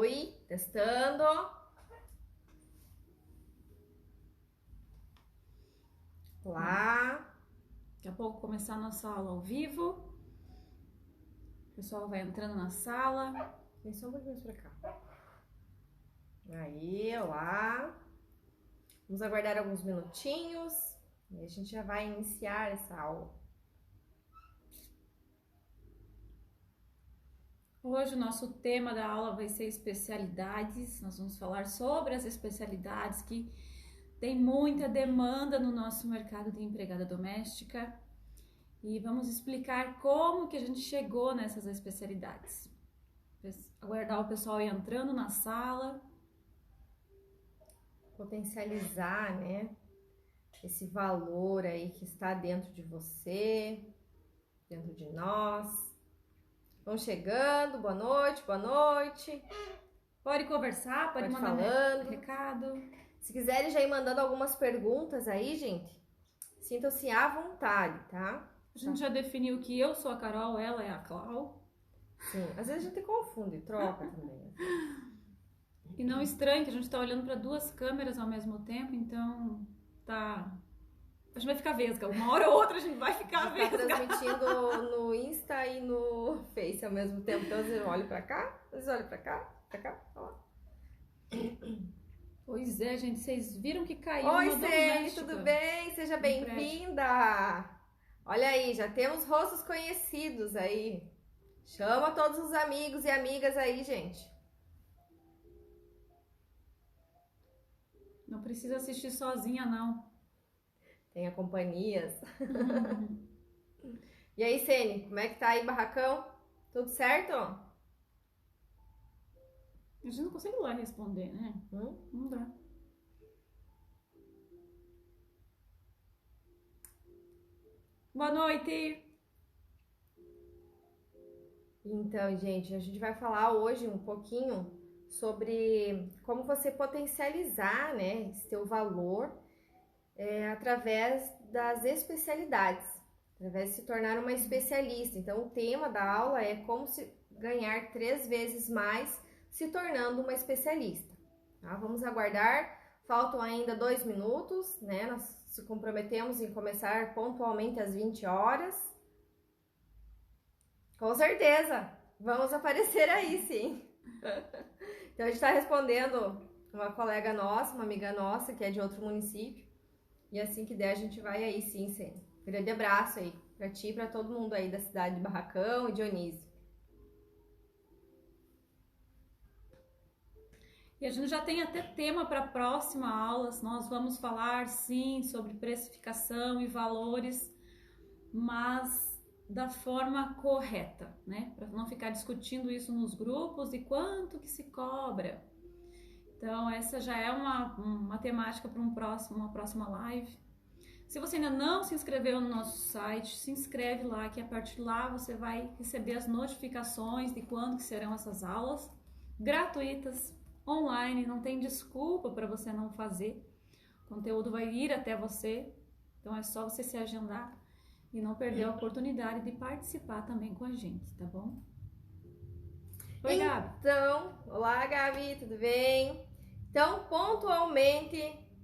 Oi, testando. Olá. Daqui a pouco começar a nossa aula ao vivo. O pessoal vai entrando na sala. Vem só um pouquinho pra cá. Aí, olá. Vamos aguardar alguns minutinhos e a gente já vai iniciar essa aula. Hoje o nosso tema da aula vai ser especialidades. Nós vamos falar sobre as especialidades que tem muita demanda no nosso mercado de empregada doméstica e vamos explicar como que a gente chegou nessas especialidades. Aguardar o pessoal ir entrando na sala. Potencializar, né, esse valor aí que está dentro de você, dentro de nós. Vão chegando, boa noite, boa noite. Pode conversar, pode mandar falando. recado. Se quiserem já ir mandando algumas perguntas aí, gente, sintam-se à vontade, tá? A gente já definiu que eu sou a Carol, ela é a Clau. Sim, às vezes a gente confunde, troca também. E não estranhe que a gente tá olhando para duas câmeras ao mesmo tempo, então tá... A gente vai ficar vesga, uma hora ou outra a gente vai ficar vesga. Tá transmitindo no Insta e no Face ao mesmo tempo, então vocês olham pra cá, vocês olham pra cá, ó lá. Pois é, gente, vocês viram que caiu Oi, uma Cene, doméstica. tudo bem? Seja bem-vinda! Olha aí, já temos rostos conhecidos aí. Chama todos os amigos e amigas aí, gente. Não precisa assistir sozinha, não. Tenha companhias. E aí, Cene, como é que tá aí, barracão? Tudo certo? A gente não consegue lá responder, né? Não dá. Boa noite! Então, gente, a gente vai falar hoje um pouquinho sobre como você potencializar, né, esse seu valor através das especialidades, através de se tornar uma especialista. Então, o tema da aula é como se ganhar 3 vezes mais se tornando uma especialista. Tá? Vamos aguardar, faltam ainda 2 minutos, né? Nós se comprometemos em começar pontualmente às 20 horas. Com certeza, vamos aparecer aí, sim. Então, a gente está respondendo uma colega nossa, uma amiga nossa, que é de outro município. E assim que der, a gente vai aí, sim, sim. Grande abraço aí pra ti e pra todo mundo aí da cidade de Barracão e Dionísio. E a gente já tem até tema para a próxima aula. Nós vamos falar, sim, sobre precificação e valores, mas da forma correta, né? Para não ficar discutindo isso nos grupos e quanto que se cobra. Então, essa já é uma temática para uma próxima live. Se você ainda não se inscreveu no nosso site, se inscreve lá, que a partir de lá você vai receber as notificações de quando que serão essas aulas gratuitas, online, não tem desculpa para você não fazer. O conteúdo vai ir até você, então é só você se agendar e não perder a oportunidade de participar também com a gente, tá bom? Oi, Gabi. Então, olá, Gabi, tudo bem? Então, pontualmente,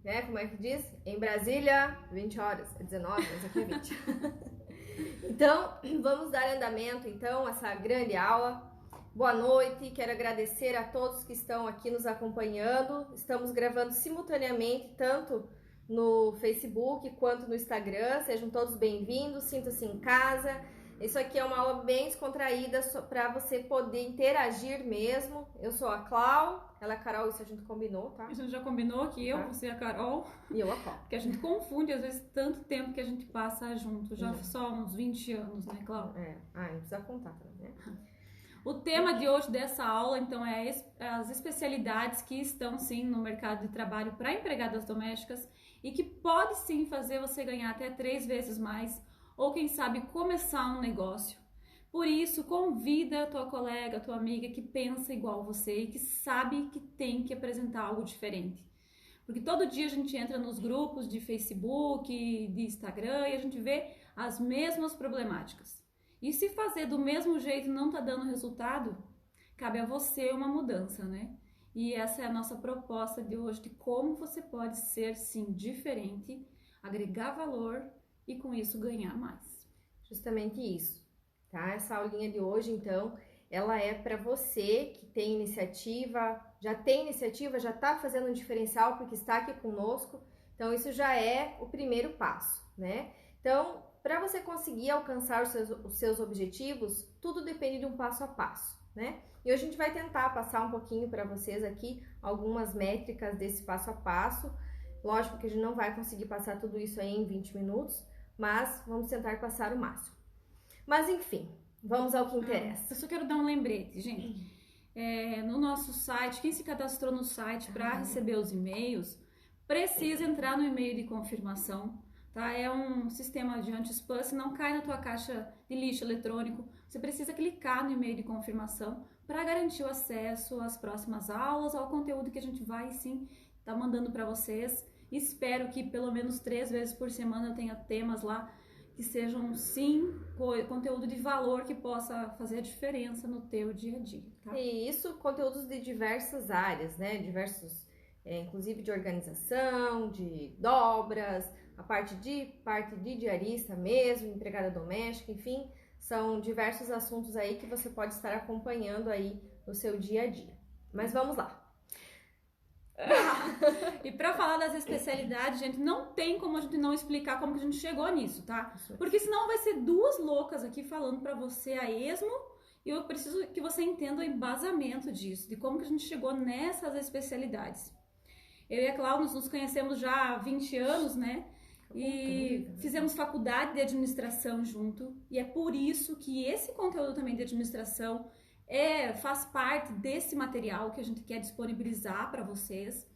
né, como é que diz? Em Brasília, 20 horas, é 19, mas aqui é 20. Então, vamos dar andamento, então, a essa grande aula. Boa noite, quero agradecer a todos que estão aqui nos acompanhando. Estamos gravando simultaneamente, tanto no Facebook quanto no Instagram. Sejam todos bem-vindos, sintam-se em casa. Isso aqui é uma aula bem descontraída para você poder interagir mesmo. Eu sou a Clau, ela é a Carol, isso a gente combinou, tá? A gente já combinou que eu, você e a Carol. E eu a Clau. Porque a gente confunde, às vezes, tanto tempo que a gente passa junto. Já só uns 20 anos, né, Clau? Não precisa contar também, né? O tema de hoje dessa aula, então, é as especialidades que estão, sim, no mercado de trabalho para empregadas domésticas e que pode, sim, fazer você ganhar até 3 vezes mais ou, quem sabe, começar um negócio. Por isso, convida a tua colega, a tua amiga que pensa igual você e que sabe que tem que apresentar algo diferente. Porque todo dia a gente entra nos grupos de Facebook, de Instagram e a gente vê as mesmas problemáticas. E se fazer do mesmo jeito não tá dando resultado, cabe a você uma mudança, né? E essa é a nossa proposta de hoje, de como você pode ser, sim, diferente, agregar valor e com isso ganhar mais. Justamente isso, tá? Essa aulinha de hoje, então, ela é para você que tem iniciativa, já está fazendo um diferencial porque está aqui conosco. Então, isso já é o primeiro passo, né? Então, para você conseguir alcançar os seus objetivos, tudo depende de um passo a passo, né? E hoje a gente vai tentar passar um pouquinho para vocês aqui algumas métricas desse passo a passo. Lógico que a gente não vai conseguir passar tudo isso aí em 20 minutos, mas vamos tentar passar o máximo. Mas enfim, vamos ao que interessa. Eu só quero dar um lembrete, gente. No nosso site, quem se cadastrou no site para receber os e-mails, precisa entrar no e-mail de confirmação, tá? É um sistema de anti-spam, se não cai na tua caixa de lixo eletrônico, você precisa clicar no e-mail de confirmação para garantir o acesso às próximas aulas, ao conteúdo que a gente vai, sim, tá mandando para vocês. Espero que pelo menos 3 vezes por semana eu tenha temas lá que sejam, sim, conteúdo de valor que possa fazer a diferença no teu dia a dia, tá? E isso, conteúdos de diversas áreas, né? Diversos, inclusive de organização, de dobras, a parte de diarista mesmo, empregada doméstica, enfim, são diversos assuntos aí que você pode estar acompanhando aí no seu dia a dia. Mas vamos lá. E para falar das especialidades, gente, não tem como a gente não explicar como que a gente chegou nisso, tá? Porque senão vai ser 2 loucas aqui falando para você a esmo, e eu preciso que você entenda o embasamento disso, de como que a gente chegou nessas especialidades. Eu e a Cláudia nos conhecemos já há 20 anos, né? E fizemos faculdade de administração junto, e é por isso que esse conteúdo também de administração faz parte desse material que a gente quer disponibilizar para vocês.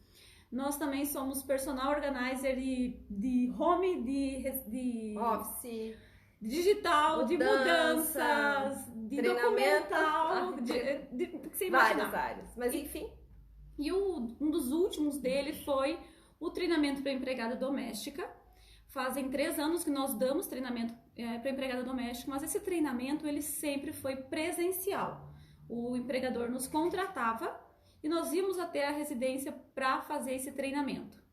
Nós também somos personal organizer de home, de office, digital, de mudanças, de documental, sem várias áreas, mas enfim. E um dos últimos dele foi o treinamento para empregada doméstica. Fazem 3 anos que nós damos treinamento para empregada doméstica, mas esse treinamento ele sempre foi presencial. O empregador nos contratava e nós íamos até a residência para fazer esse treinamento.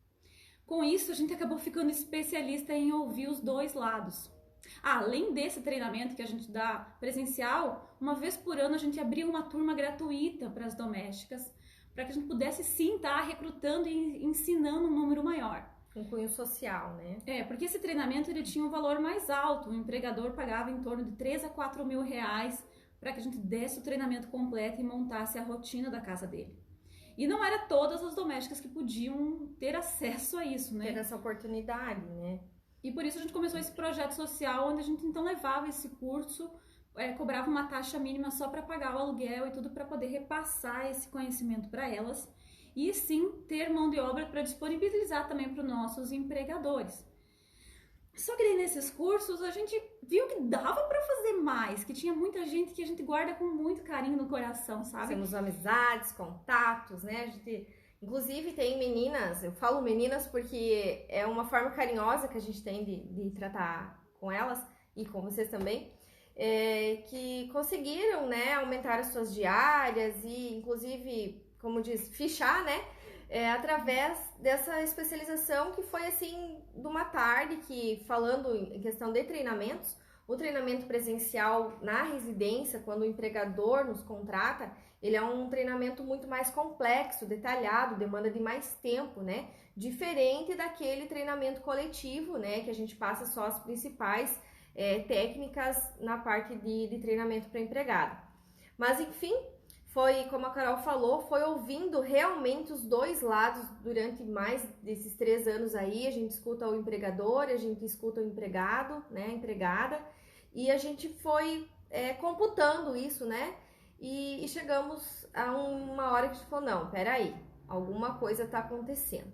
Com isso, a gente acabou ficando especialista em ouvir os 2 lados. Além desse treinamento que a gente dá presencial, uma vez por ano a gente abria uma turma gratuita para as domésticas, para que a gente pudesse sim estar recrutando e ensinando um número maior. Um cunho social, né? Porque esse treinamento ele tinha um valor mais alto. O empregador pagava em torno de 3 a 4 mil reais para que a gente desse o treinamento completo e montasse a rotina da casa dele. E não era todas as domésticas que podiam ter acesso a isso, né? Ter essa oportunidade, né? E por isso a gente começou esse projeto social, onde a gente então levava esse curso, cobrava uma taxa mínima só para pagar o aluguel e tudo para poder repassar esse conhecimento para elas. E sim ter mão de obra para disponibilizar também para os nossos empregadores. Só que daí nesses cursos a gente viu que dava para fazer mais, que tinha muita gente que a gente guarda com muito carinho no coração, sabe? Temos amizades, contatos, né? A gente, inclusive, tem meninas, eu falo meninas porque é uma forma carinhosa que a gente tem de tratar com elas e com vocês também, que conseguiram, né, aumentar as suas diárias e, inclusive, como diz, fichar, né? Através dessa especialização que foi assim de uma tarde, que falando em questão de treinamentos, o treinamento presencial na residência, quando o empregador nos contrata, ele é um treinamento muito mais complexo, detalhado, demanda de mais tempo, né? Diferente daquele treinamento coletivo, né? Que a gente passa só as principais técnicas na parte de treinamento para empregado. Mas enfim, foi, como a Carol falou, foi ouvindo realmente os 2 lados durante mais desses 3 anos aí. A gente escuta o empregador, a gente escuta o empregado, né, a empregada, e a gente foi computando isso, né, e chegamos a uma hora que a gente falou, não, peraí, alguma coisa está acontecendo.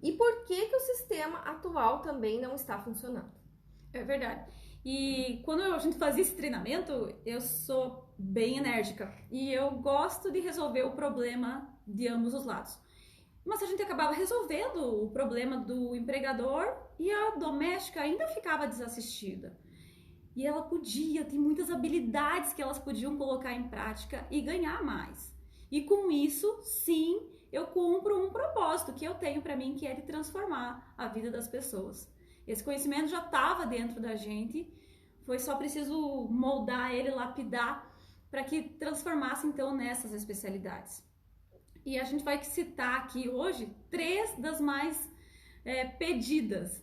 E por que o sistema atual também não está funcionando? É verdade. E quando a gente fazia esse treinamento, eu sou bem enérgica e eu gosto de resolver o problema de ambos os lados. Mas a gente acabava resolvendo o problema do empregador e a doméstica ainda ficava desassistida. E ela tem muitas habilidades que elas podiam colocar em prática e ganhar mais. E com isso, sim, eu cumpro um propósito que eu tenho para mim, que é de transformar a vida das pessoas. Esse conhecimento já estava dentro da gente, foi só preciso moldar ele, lapidar, para que transformasse então nessas especialidades. E a gente vai citar aqui hoje 3 das mais pedidas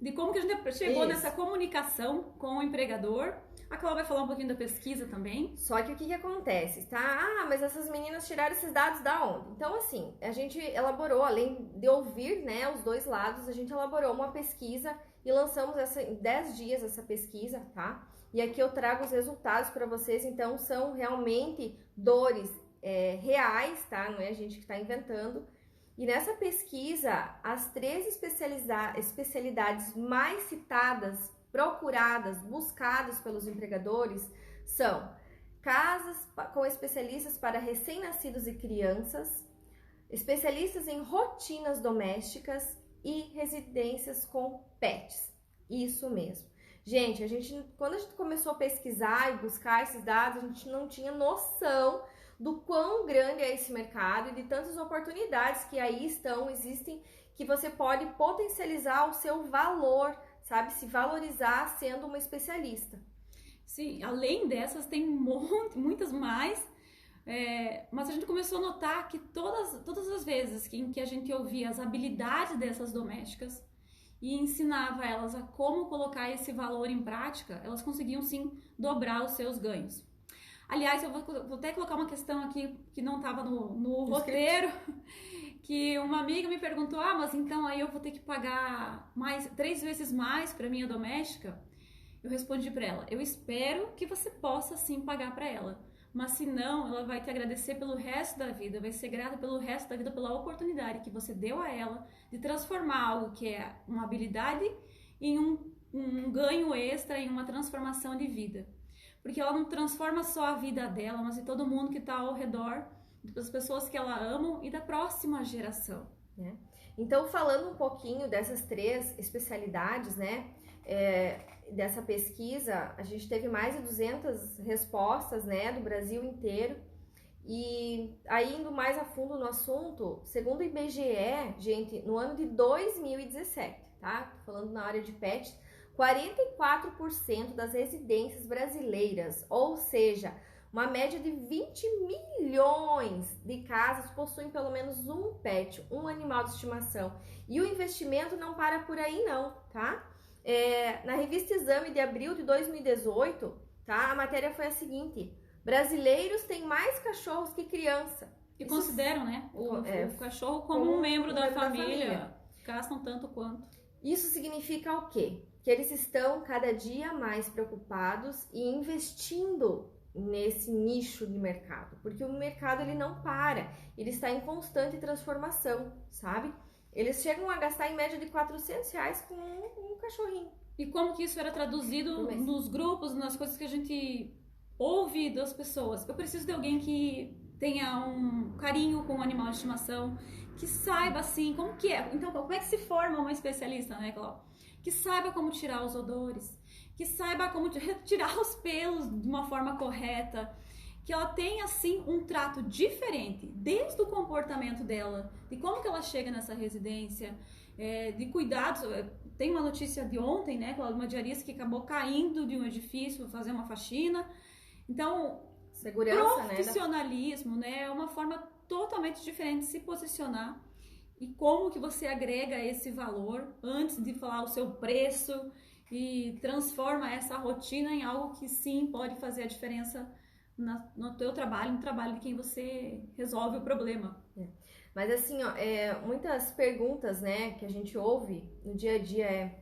de como que a gente chegou nessa comunicação com o empregador. A Cláudia vai falar um pouquinho da pesquisa também. Só que o que acontece, tá? Ah, mas essas meninas tiraram esses dados da onde? Então, assim, a gente elaborou, além de ouvir, né, os dois lados, a gente elaborou uma pesquisa e lançamos em 10 dias essa pesquisa, tá? E aqui eu trago os resultados para vocês, então são realmente dores reais, tá? Não é a gente que está inventando. E nessa pesquisa, as 3 especialidades mais citadas, procuradas, buscadas pelos empregadores são casas com especialistas para recém-nascidos e crianças, especialistas em rotinas domésticas e residências com pets. Isso mesmo. Gente, quando a gente começou a pesquisar e buscar esses dados, a gente não tinha noção do quão grande é esse mercado e de tantas oportunidades que aí existem, que você pode potencializar o seu valor, sabe? Se valorizar sendo uma especialista. Sim, além dessas, tem muitas mais, mas a gente começou a notar que todas as vezes em que a gente ouvia as habilidades dessas domésticas e ensinava elas a como colocar esse valor em prática, elas conseguiam sim dobrar os seus ganhos. Aliás, eu vou até colocar uma questão aqui que não estava no roteiro, que uma amiga me perguntou, mas então aí eu vou ter que pagar 3 vezes mais para minha doméstica? Eu respondi para ela, eu espero que você possa sim pagar para ela, mas se não, ela vai te agradecer pelo resto da vida, vai ser grata pelo resto da vida pela oportunidade que você deu a ela de transformar algo que é uma habilidade em um ganho extra, em uma transformação de vida. Porque ela não transforma só a vida dela, mas de todo mundo que está ao redor, das pessoas que ela ama e da próxima geração. Né? Então, falando um pouquinho dessas 3 especialidades, né, dessa pesquisa, a gente teve mais de 200 respostas, né, do Brasil inteiro. E aí, indo mais a fundo no assunto, segundo o IBGE, gente, no ano de 2017, tá? Tô falando na área de pet, 44% das residências brasileiras, ou seja, uma média de 20 milhões de casas possuem pelo menos um pet, um animal de estimação. E o investimento não para por aí não, tá? Na revista Exame de abril de 2018, tá? A matéria foi a seguinte: brasileiros têm mais cachorros que criança. E consideram, né, o cachorro como um membro da família. Gastam tanto quanto. Isso significa o quê? Que eles estão cada dia mais preocupados e investindo nesse nicho de mercado, porque o mercado ele não para, ele está em constante transformação, sabe? Eles chegam a gastar em média de R$400 com um cachorrinho. E como que isso era traduzido nos grupos, nas coisas que a gente ouve das pessoas? Eu preciso de alguém que tenha um carinho com o animal de estimação, que saiba assim como que é. Então, como é que se forma uma especialista, né, Cláudia? Que saiba como tirar os odores, que saiba como retirar os pelos de uma forma correta, que ela tenha, assim, um trato diferente, desde o comportamento dela, de como que ela chega nessa residência, de cuidados. Tem uma notícia de ontem, né, uma diarista que acabou caindo de um edifício, fazer uma faxina. Então, segurança, profissionalismo, né, é uma forma totalmente diferente de se posicionar. E como que você agrega esse valor antes de falar o seu preço e transforma essa rotina em algo que sim pode fazer a diferença no teu trabalho, no trabalho de quem você resolve o problema. Mas assim, muitas perguntas, né, que a gente ouve no dia a dia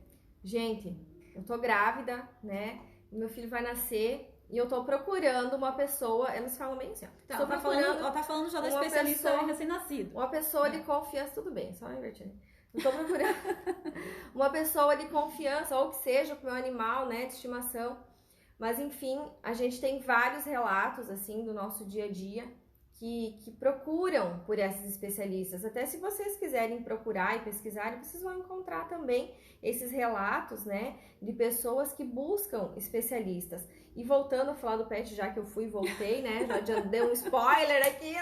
gente, eu tô grávida, né, meu filho vai nascer e eu tô procurando uma pessoa, eles falam bem assim, ó. Ela tá falando já da especialista recém-nascido. Uma pessoa de confiança, tudo bem, só invertir. Eu tô procurando uma pessoa de confiança, ou que seja pro meu animal, né, de estimação. Mas enfim, a gente tem vários relatos, assim, do nosso dia a dia, que procuram por esses especialistas. Até se vocês quiserem procurar e pesquisarem, vocês vão encontrar também esses relatos, né, de pessoas que buscam especialistas. E voltando a falar do pet, já que eu fui e voltei, né, já dei um spoiler aqui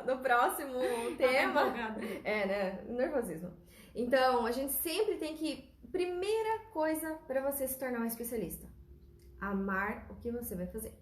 no próximo tema. Né, nervosismo. Então, a gente sempre tem que, primeira coisa para você se tornar um especialista, amar o que você vai fazer.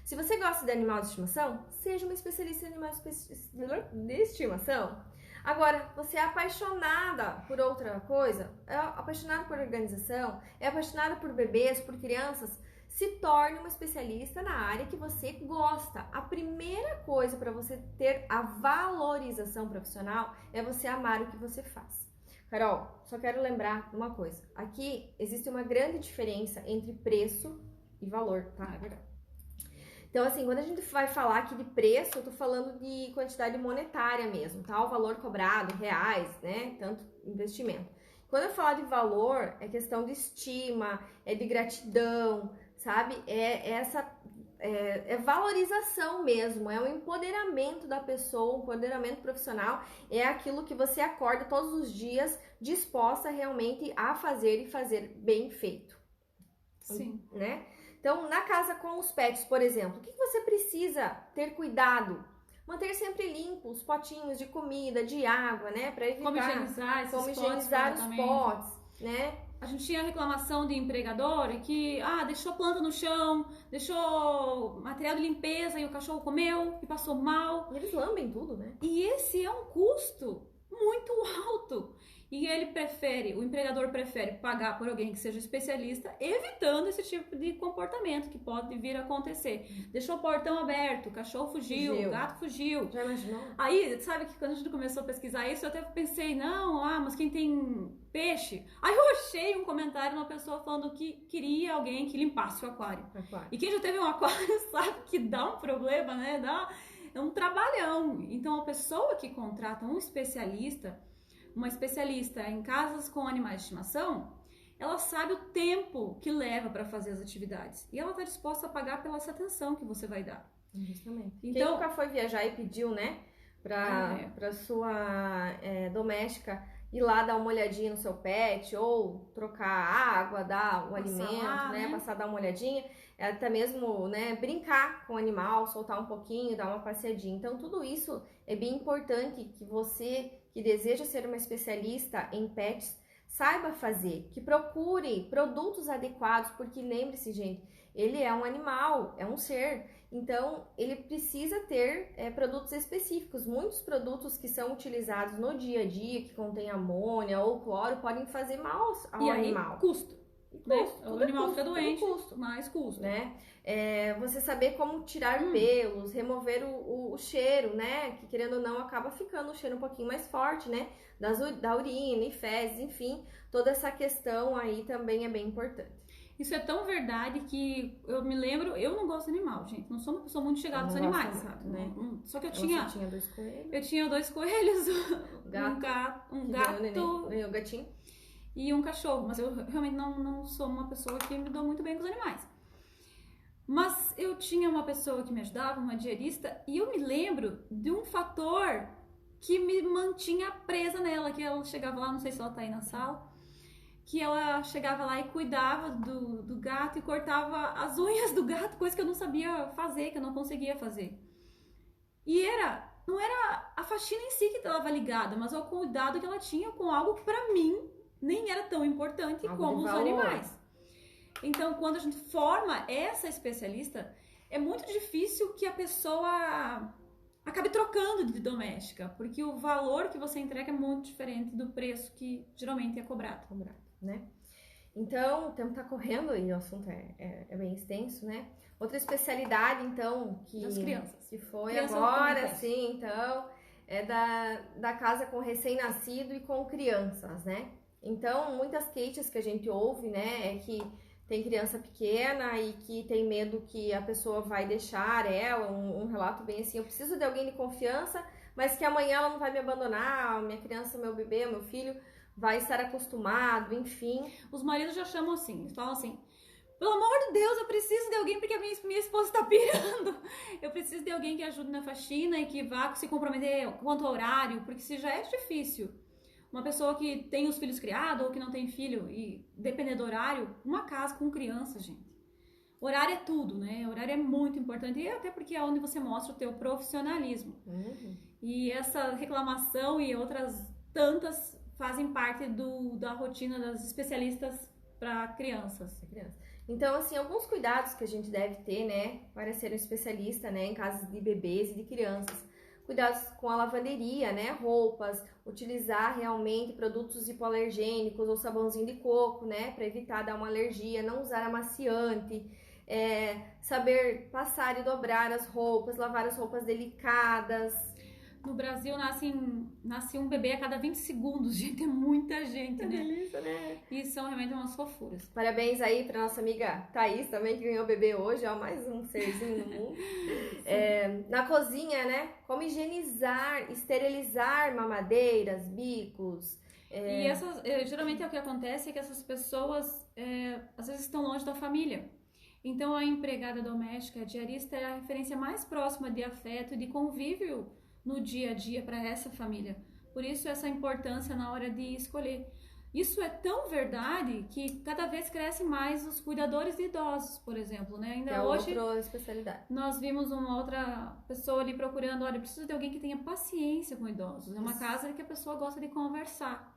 Se você gosta de animal de estimação, seja uma especialista em animais de estimação. Agora, você é apaixonada por outra coisa, é apaixonada por organização, é apaixonada por bebês, por crianças, se torne uma especialista na área que você gosta. A primeira coisa para você ter a valorização profissional é você amar o que você faz. Carol, só quero lembrar uma coisa. Aqui existe uma grande diferença entre preço e valor, tá? É verdade. Então, assim, quando a gente vai falar aqui de preço, eu tô falando de quantidade monetária mesmo, tá? O valor cobrado, reais, né? Tanto investimento. Quando eu falar de valor, é questão de estima, é de gratidão, sabe? É valorização mesmo, é o empoderamento da pessoa, o empoderamento profissional, é aquilo que você acorda todos os dias disposta realmente a fazer e fazer bem feito. Sim. Né? Então, na casa com os pets, por exemplo, o que você precisa ter cuidado? Manter sempre limpo os potinhos de comida, de água, né? Para evitar como higienizar os potes, né? A gente tinha reclamação de empregador que, deixou planta no chão, deixou material de limpeza e o cachorro comeu e passou mal. E eles lambem tudo, né? E esse é um custo muito alto. E o empregador prefere pagar por alguém que seja especialista, evitando esse tipo de comportamento que pode vir a acontecer. Deixou o portão aberto, o cachorro fugiu, o gato fugiu. Já imaginou? Aí, sabe que quando a gente começou a pesquisar isso, eu até pensei, mas quem tem peixe? Aí eu achei um comentário de uma pessoa falando que queria alguém que limpasse o aquário. E quem já teve um aquário sabe que dá um problema, né? É um trabalhão. Então, a pessoa que contrata uma especialista em casas com animais de estimação, ela sabe o tempo que leva para fazer as atividades. E ela está disposta a pagar pela essa atenção que você vai dar. Justamente. Então, quem nunca foi viajar e pediu, né, para sua doméstica ir lá dar uma olhadinha no seu pet, ou trocar água, dar o alimento, né, passar a dar uma olhadinha, até mesmo, né, brincar com o animal, soltar um pouquinho, dar uma passeadinha. Então, tudo isso é bem importante que você que deseja ser uma especialista em pets saiba fazer, que procure produtos adequados, porque lembre-se, gente, ele é um animal, é um ser, então ele precisa ter produtos específicos. Muitos produtos que são utilizados no dia a dia, que contém amônia ou cloro, podem fazer mal ao animal. Custo. O animal fica doente, mais custo. Né? Você saber como tirar pelos, remover o cheiro, né? Que querendo ou não acaba ficando o cheiro um pouquinho mais forte, né? Da urina e fezes, enfim, toda essa questão aí também é bem importante. Isso é tão verdade que eu me lembro, eu não gosto de animal, gente. Não sou uma pessoa muito chegada aos animais, sabe? Né? Só que eu tinha 2 coelhos. Eu tinha 2 coelhos, um gatinho e um cachorro, mas eu realmente não sou uma pessoa que me dou muito bem com os animais. Mas eu tinha uma pessoa que me ajudava, uma diarista, e eu me lembro de um fator que me mantinha presa nela, que ela chegava lá, não sei se ela tá aí na sala, que ela chegava lá e cuidava do gato e cortava as unhas do gato, coisa que eu não sabia fazer, que eu não conseguia fazer. E não era a faxina em si que estava ligada, mas ao cuidado que ela tinha com algo que pra mim nem era tão importante como os animais. Então, quando a gente forma essa especialista, é muito difícil que a pessoa acabe trocando de doméstica, porque o valor que você entrega é muito diferente do preço que geralmente é cobrado. Né? Então, o tempo tá correndo e o assunto é bem extenso, né? Outra especialidade, então, das crianças. Que foi agora, sim, então, é da casa com recém-nascido e com crianças, né? Então, muitas queixas que a gente ouve, né, é que tem criança pequena e que tem medo que a pessoa vai deixar ela, um relato bem assim, eu preciso de alguém de confiança, mas que amanhã ela não vai me abandonar, minha criança, meu bebê, meu filho vai estar acostumado, enfim. Os maridos já chamam assim, eles falam assim, Pelo amor de Deus, eu preciso de alguém porque a minha esposa tá pirando. Eu preciso de alguém que ajude na faxina e que vá se comprometer quanto ao horário, porque se já é difícil uma pessoa que tem os filhos criados ou que não tem filho e depender do horário, uma casa com criança, gente. Horário é tudo, né? Horário é muito importante e até porque é onde você mostra o teu profissionalismo. E essa reclamação e outras tantas fazem parte da rotina das especialistas para crianças. Então, assim, alguns cuidados que a gente deve ter, né, para ser um especialista, né, em casos de bebês e de crianças. Cuidados com a lavanderia, né, roupas, utilizar realmente produtos hipoalergênicos ou sabãozinho de coco, né, para evitar dar uma alergia, não usar amaciante, saber passar e dobrar as roupas, lavar as roupas delicadas. No Brasil nasce um bebê a cada 20 segundos, gente, é muita gente, né? Delícia, né? E são realmente umas fofuras. Parabéns aí pra nossa amiga Thaís também, que ganhou bebê hoje, ó, mais um serzinho no mundo. Na cozinha, né? Como higienizar, esterilizar mamadeiras, bicos. E geralmente o que acontece é que essas pessoas às vezes estão longe da família. Então a empregada doméstica, a diarista, é a referência mais próxima de afeto e de convívio no dia a dia para essa família. Por isso essa importância na hora de escolher. Isso é tão verdade que cada vez cresce mais os cuidadores de idosos, por exemplo, né? Ainda hoje outra especialidade. Nós vimos uma outra pessoa ali procurando, olha, preciso de alguém que tenha paciência com idosos. É uma casa que a pessoa gosta de conversar.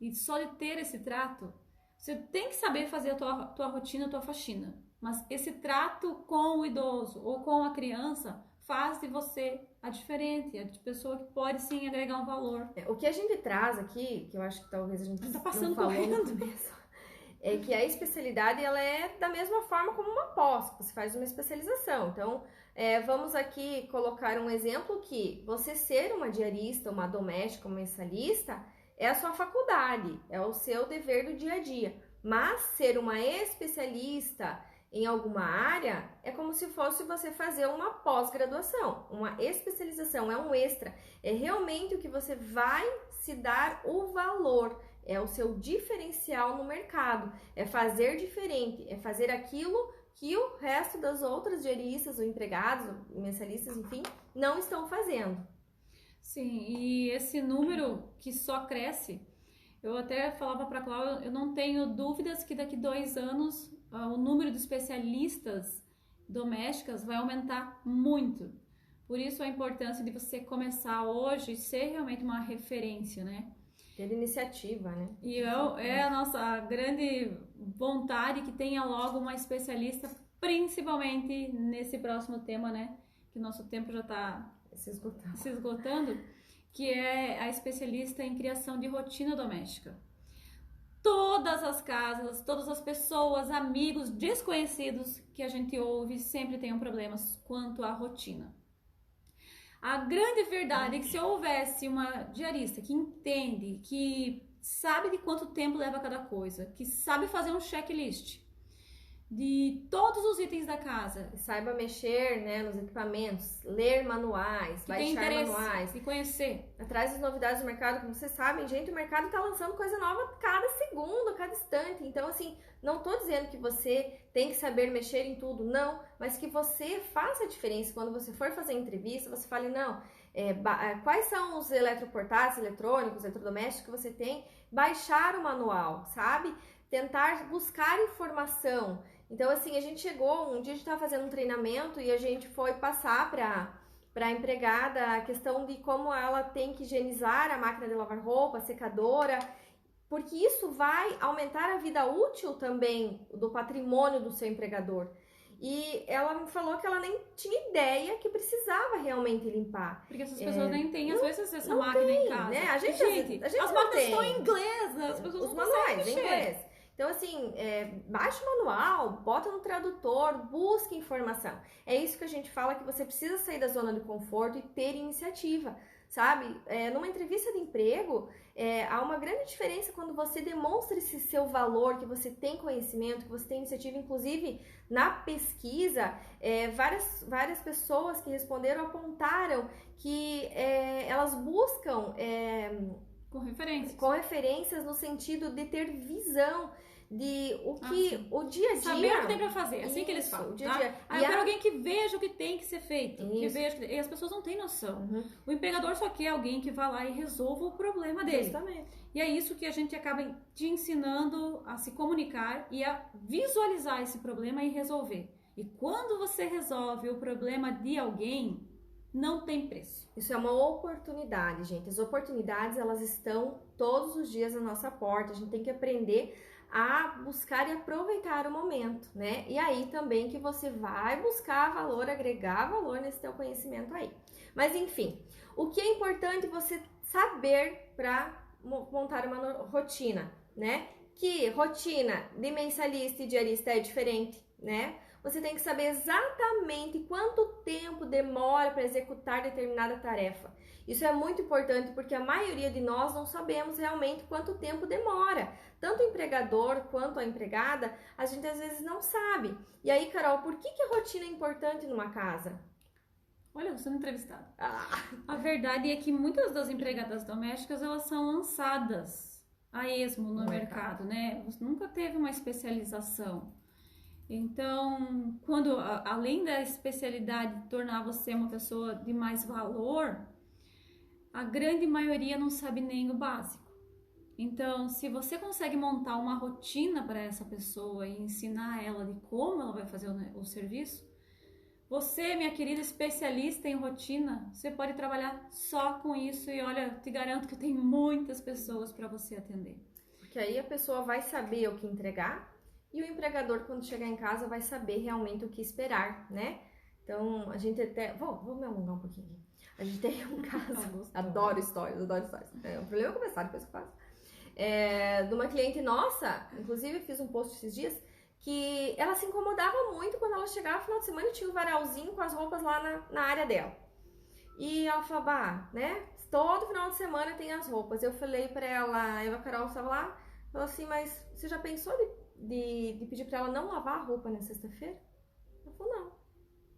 E só de ter esse trato, você tem que saber fazer a tua rotina, a tua faxina. Mas esse trato com o idoso ou com a criança faz de você a diferente, a pessoa que pode sim agregar um valor. O que a gente traz aqui, que eu acho que talvez a gente tá passando não falou correndo. no começo, é que a especialidade ela é da mesma forma como uma pós, você faz uma especialização. Então, vamos aqui colocar um exemplo que você ser uma diarista, uma doméstica, uma mensalista, é a sua faculdade, é o seu dever do dia a dia. Mas ser uma especialista em alguma área é como se fosse você fazer uma pós-graduação, uma especialização, é um extra, é realmente o que você vai se dar o valor, é o seu diferencial no mercado, é fazer diferente, é fazer aquilo que o resto das outras diaristas, ou empregados, ou mensalistas, enfim, não estão fazendo. Sim, e esse número que só cresce, eu até falava para a Cláudia, eu não tenho dúvidas que daqui 2 anos o número de especialistas domésticas vai aumentar muito. Por isso a importância de você começar hoje e ser realmente uma referência, né? Ter iniciativa, né? E é a nossa grande vontade que tenha logo uma especialista, principalmente nesse próximo tema, né? Que nosso tempo já está se esgotando, que é a especialista em criação de rotina doméstica. Todas as casas, todas as pessoas, amigos, desconhecidos que a gente ouve sempre tenham problemas quanto à rotina. A grande verdade é que se houvesse uma diarista que entende, que sabe de quanto tempo leva cada coisa, que sabe fazer um checklist de todos os itens da casa, saiba mexer, né, nos equipamentos, ler manuais, baixar manuais, e conhecer, atrás das novidades do mercado, como vocês sabem, gente, o mercado tá lançando coisa nova cada segundo, cada instante. Então, assim, não tô dizendo que você tem que saber mexer em tudo, não, mas que você faça a diferença. Quando você for fazer entrevista, você fale, não, quais são os eletroportáteis, eletrônicos, eletrodomésticos que você tem, baixar o manual, sabe? Tentar buscar informação. Então, assim, a gente chegou, um dia a gente estava fazendo um treinamento e a gente foi passar para a empregada a questão de como ela tem que higienizar a máquina de lavar roupa, a secadora, porque isso vai aumentar a vida útil também do patrimônio do seu empregador. E ela me falou que ela nem tinha ideia que precisava realmente limpar. Porque essas pessoas nem têm, às vezes, essa máquina em casa. Né? A gente as máquinas estão em inglês, as pessoas os não manuais conseguem em inglês. Então, assim, baixa o manual, bota no tradutor, busque informação. É isso que a gente fala, que você precisa sair da zona de conforto e ter iniciativa, sabe? Numa entrevista de emprego, há uma grande diferença quando você demonstra esse seu valor, que você tem conhecimento, que você tem iniciativa. Inclusive, na pesquisa, várias pessoas que responderam apontaram que elas buscam... com referências no sentido de ter visão, de o que o dia a dia. Saber o que tem pra fazer, assim que eles Isso, falam. o dia a dia. Eu quero alguém que veja o que tem que ser feito. Que veja, e as pessoas não têm noção. O empregador só quer alguém que vá lá e resolva o problema dele. Justamente. E é isso que a gente acaba te ensinando a se comunicar e a visualizar esse problema e resolver. E quando você resolve o problema de alguém, não tem preço. Isso é uma oportunidade, gente. As oportunidades, elas estão todos os dias à nossa porta. A gente tem que aprender a buscar e aproveitar o momento, né? E aí também que você vai buscar valor, agregar valor nesse teu conhecimento aí. Mas enfim, o que é importante você saber para montar uma rotina, né? Que rotina de mensalista e diarista é diferente, né? Você tem que saber exatamente quanto tempo demora para executar determinada tarefa. Isso é muito importante porque a maioria de nós não sabemos realmente quanto tempo demora. Tanto o empregador quanto a empregada, a gente às vezes não sabe. E aí, Carol, por que a rotina é importante numa casa? Olha, eu sendo entrevistada. A verdade é que muitas das empregadas domésticas, elas são lançadas a esmo no mercado, né? Você nunca teve uma especialização. Então, quando além da especialidade tornar você uma pessoa de mais valor, a grande maioria não sabe nem o básico. Então, se você consegue montar uma rotina para essa pessoa e ensinar ela de como ela vai fazer o serviço, você, minha querida especialista em rotina, você pode trabalhar só com isso e olha, te garanto que tem muitas pessoas para você atender. Porque aí a pessoa vai saber o que entregar e o empregador, quando chegar em casa, vai saber realmente o que esperar, né? Então, a gente até... Vou me alongar um pouquinho aqui. A gente tem um caso... Adoro histórias. O problema é começar, depois que faço. De uma cliente nossa, inclusive fiz um post esses dias, que ela se incomodava muito quando ela chegava no final de semana e tinha um varalzinho com as roupas lá na área dela. E ela falava, né? Todo final de semana tem as roupas. Eu falei pra ela, a Carol estava lá, falou assim, mas você já pensou de pedir pra ela não lavar a roupa na sexta-feira? Ela falou,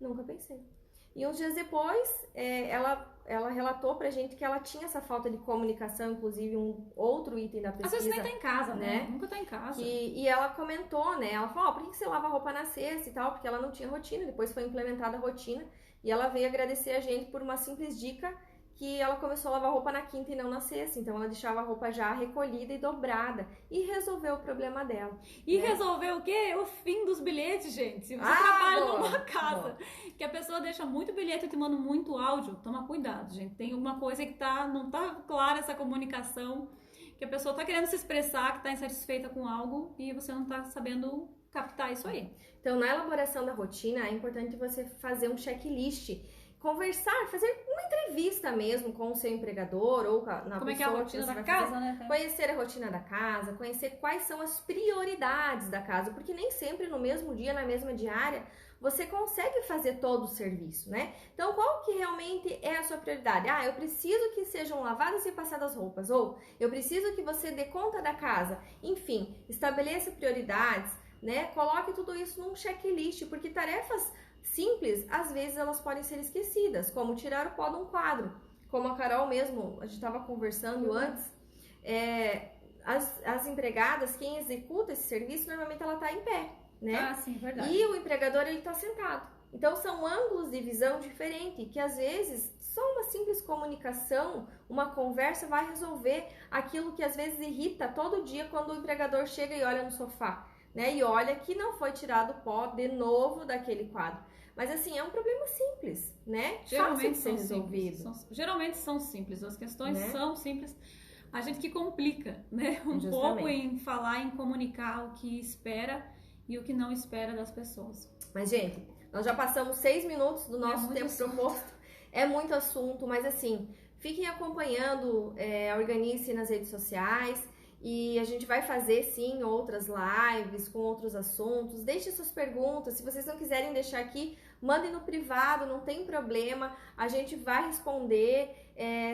não, nunca pensei. E uns dias depois, ela relatou pra gente que ela tinha essa falta de comunicação, inclusive um outro item da pesquisa. Às vezes nem tá em casa, né? Nunca tá em casa. E ela comentou, né? Ela falou, por que você lava a roupa na sexta e tal? Porque ela não tinha rotina, depois foi implementada a rotina. E ela veio agradecer a gente por uma simples dica que ela começou a lavar roupa na quinta e não na sexta. Então, ela deixava a roupa já recolhida e dobrada. E resolveu o problema dela. E resolveu o quê? O fim dos bilhetes, gente. Se você trabalha numa casa que a pessoa deixa muito bilhete e te manda muito áudio, toma cuidado, gente. Tem uma coisa que não tá clara essa comunicação, que a pessoa tá querendo se expressar, que tá insatisfeita com algo e você não tá sabendo captar isso aí. Então, na elaboração da rotina, é importante você fazer um checklist, conversar, fazer uma entrevista mesmo com o seu empregador ou na pessoa. Como é que é a rotina da casa, né? Conhecer a rotina da casa, conhecer quais são as prioridades da casa, porque nem sempre no mesmo dia, na mesma diária, você consegue fazer todo o serviço, né? Então, qual que realmente é a sua prioridade? Eu preciso que sejam lavadas e passadas roupas, ou eu preciso que você dê conta da casa. Enfim, estabeleça prioridades, né? Coloque tudo isso num checklist, porque tarefas simples, às vezes elas podem ser esquecidas, como tirar o pó de um quadro. Como a Carol mesmo, a gente estava conversando antes, as empregadas, quem executa esse serviço, normalmente ela está em pé, né? Sim, verdade. E o empregador, ele está sentado. Então, são ângulos de visão diferentes, que às vezes só uma simples comunicação, uma conversa vai resolver aquilo que às vezes irrita todo dia quando o empregador chega e olha no sofá, né? E olha que não foi tirado o pó de novo daquele quadro. Mas assim, é um problema simples, né? Geralmente fácil de ser resolvido. Geralmente são simples, as questões né? são simples. A gente que complica, né? Justamente. Pouco em falar, em comunicar o que espera e o que não espera das pessoas. Mas, gente, nós já passamos 6 minutos do nosso tempo proposto. É muito assunto, mas assim, fiquem acompanhando a Organize nas redes sociais. E a gente vai fazer, sim, outras lives com outros assuntos. Deixe suas perguntas. Se vocês não quiserem deixar aqui, mandem no privado, não tem problema. A gente vai responder.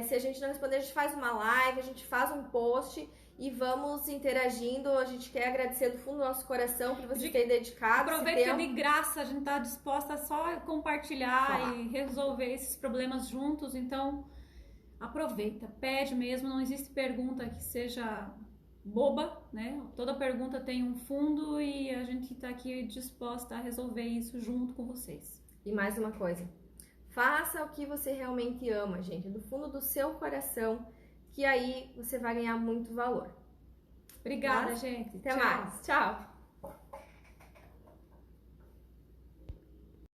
Se a gente não responder, a gente faz uma live, a gente faz um post e vamos interagindo. A gente quer agradecer do fundo do nosso coração por vocês terem dedicado. Aproveita que é de graça, a gente está disposta a só compartilhar e resolver esses problemas juntos. Então, aproveita, pede mesmo. Não existe pergunta que seja boba, né? Toda pergunta tem um fundo e a gente está aqui disposta a resolver isso junto com vocês. E mais uma coisa, faça o que você realmente ama, gente, do fundo do seu coração, que aí você vai ganhar muito valor. Obrigada, gente. Até Tchau. mais. Tchau.